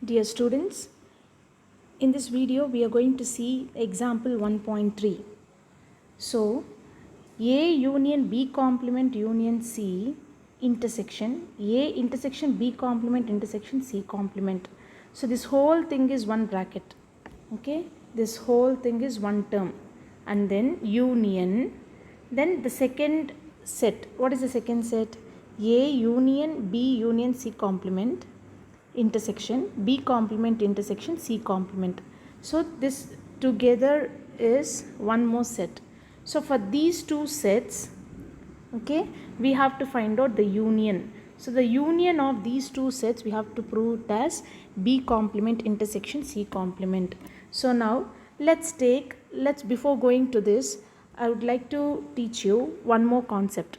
Dear students, in this video we are going to see example 1.3. So, A union B complement union C intersection, A intersection B complement intersection C complement. So, this whole thing is one bracket, okay, this whole thing is one term, and then union, then the second set. What is the second set? A union B union C complement intersection, B complement intersection C complement. So this together is one more set. So for these two sets, okay, we have to find out the union. So the union of these two sets we have to prove it as B complement intersection C complement. So now let's before going to this, I would like to teach you one more concept.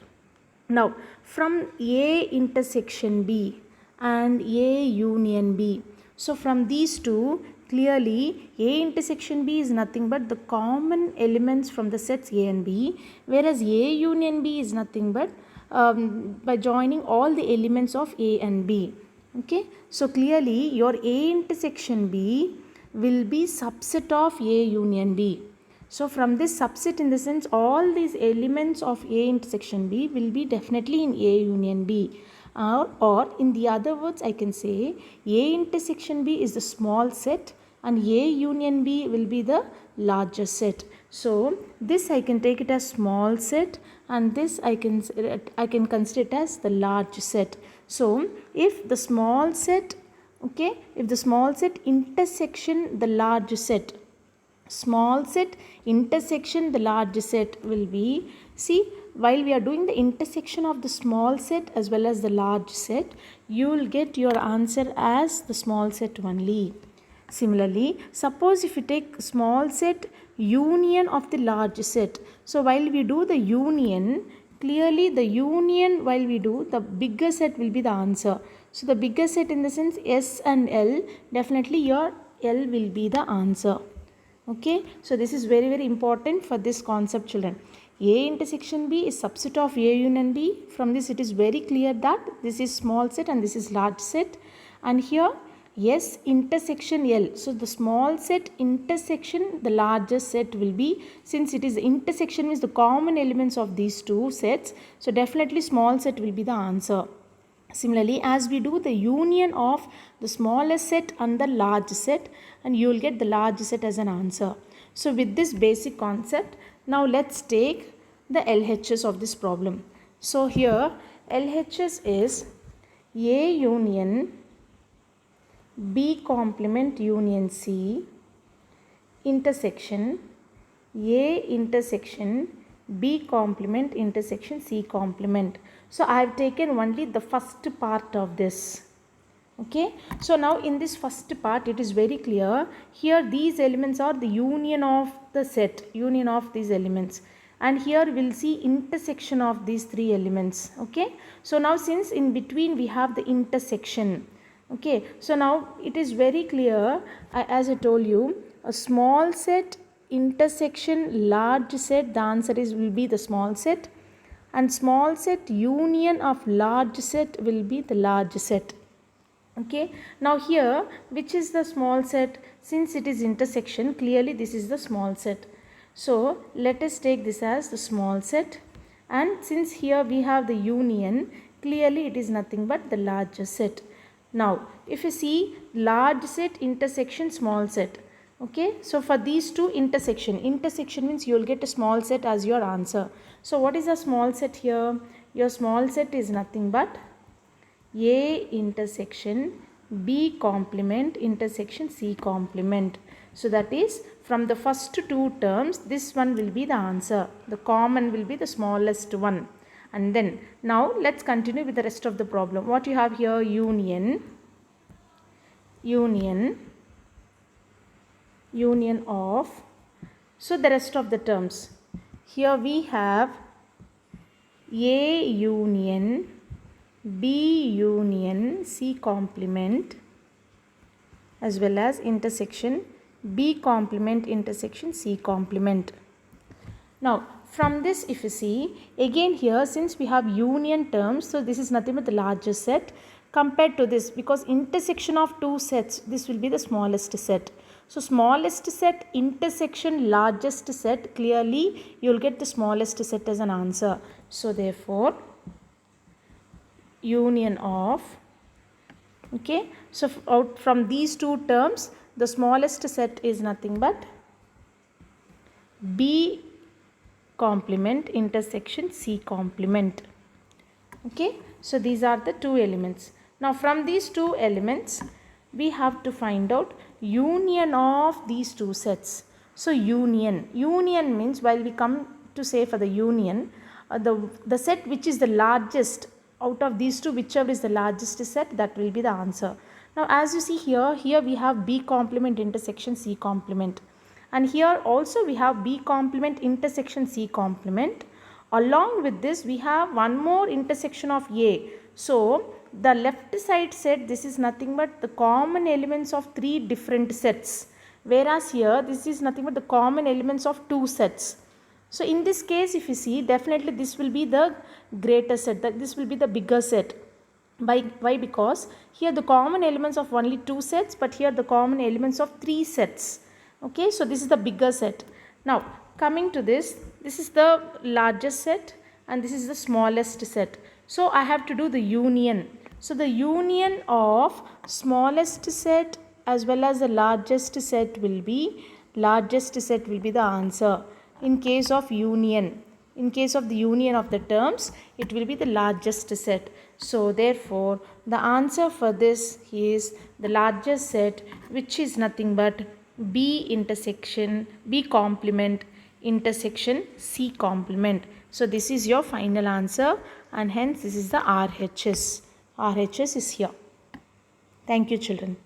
Now from A intersection B and A union B, so from these two, clearly A intersection B is nothing but the common elements from the sets A and B, whereas A union B is nothing but by joining all the elements of A and B. Okay, so clearly your A intersection B will be subset of A union B. So from this subset, in the sense all these elements of A intersection B will be definitely in A union B. Or in the other words, I can say A intersection B is the small set and A union B will be the larger set. So this I can take it as small set, and this I can consider it as the large set. So if the small set, okay, if the small set intersection the large set, small set intersection the large set will be, see, while we are doing the intersection of the small set as well as the large set, you will get your answer as the small set only. Similarly, suppose if you take small set union of the large set, so while we do the union, clearly the union while we do, the bigger set will be the answer. So the bigger set in the sense S and L, definitely your L will be the answer. Okay, so this is very important for this concept, children. A intersection B is subset of A union B. From this it is very clear that this is small set and this is large set, and here S intersection L. So the small set intersection the larger set will be, since it is the intersection means the common elements of these two sets, so definitely small set will be the answer. Similarly, as we do the union of the smallest set and the large set, and you will get the large set as an answer. So with this basic concept, now let's take the LHS of this problem. So here LHS is A union B complement union C intersection A intersection B complement intersection C complement. So I have taken only the first part of this. Okay, so now in this first part it is very clear, here these elements are the union of the set, union of these elements, and here we'll see intersection of these three elements. Okay, so now since in between we have the intersection, okay, so now it is very clear, as I told you, a small set intersection large set, the answer is will be the small set, and small set union of large set will be the large set. Okay, now here which is the small set? Since it is intersection, clearly this is the small set. So let us take this as the small set, and since here we have the union, clearly it is nothing but the larger set. Now if you see large set intersection small set, okay, so for these two intersection means you will get a small set as your answer. So what is a small set here? Your small set is nothing but A intersection B complement intersection C complement. So that is from the first two terms, this one will be the answer. The common will be the smallest one. And then now let's continue with the rest of the problem. What you have here? Union of, so the rest of the terms. Here we have A union B union C complement as well as intersection B complement intersection C complement. Now from this if you see, again here since we have union terms, so this is nothing but the larger set, compared to this, because intersection of two sets, this will be the smallest set. So smallest set intersection largest set, clearly you will get the smallest set as an answer. So therefore union of, okay, so out from these two terms the smallest set is nothing but B complement intersection C complement. Okay, so these are the two elements. Now from these two elements we have to find out union of these two sets. So union means, while we come to say for the union, the set which is the largest out of these two, whichever is the largest set, that will be the answer. Now as you see here we have B complement intersection C complement, and here also we have B complement intersection C complement. Along with this we have one more intersection of A. So the left side set, this is nothing but the common elements of three different sets, whereas here this is nothing but the common elements of two sets. So in this case, if you see, definitely this will be the greater set, this will be the bigger set. Why? Because here the common elements of only two sets, but here the common elements of three sets. Okay, so this is the bigger set. Now coming to this is the largest set and this is the smallest set. So I have to do the union. So the union of smallest set as well as the largest set will be the answer. In case of union, in case of the union of the terms, it will be the largest set. So therefore the answer for this is the largest set, which is nothing but B complement intersection C complement. So this is your final answer, and hence this is the RHS. RHS is here. Thank you children.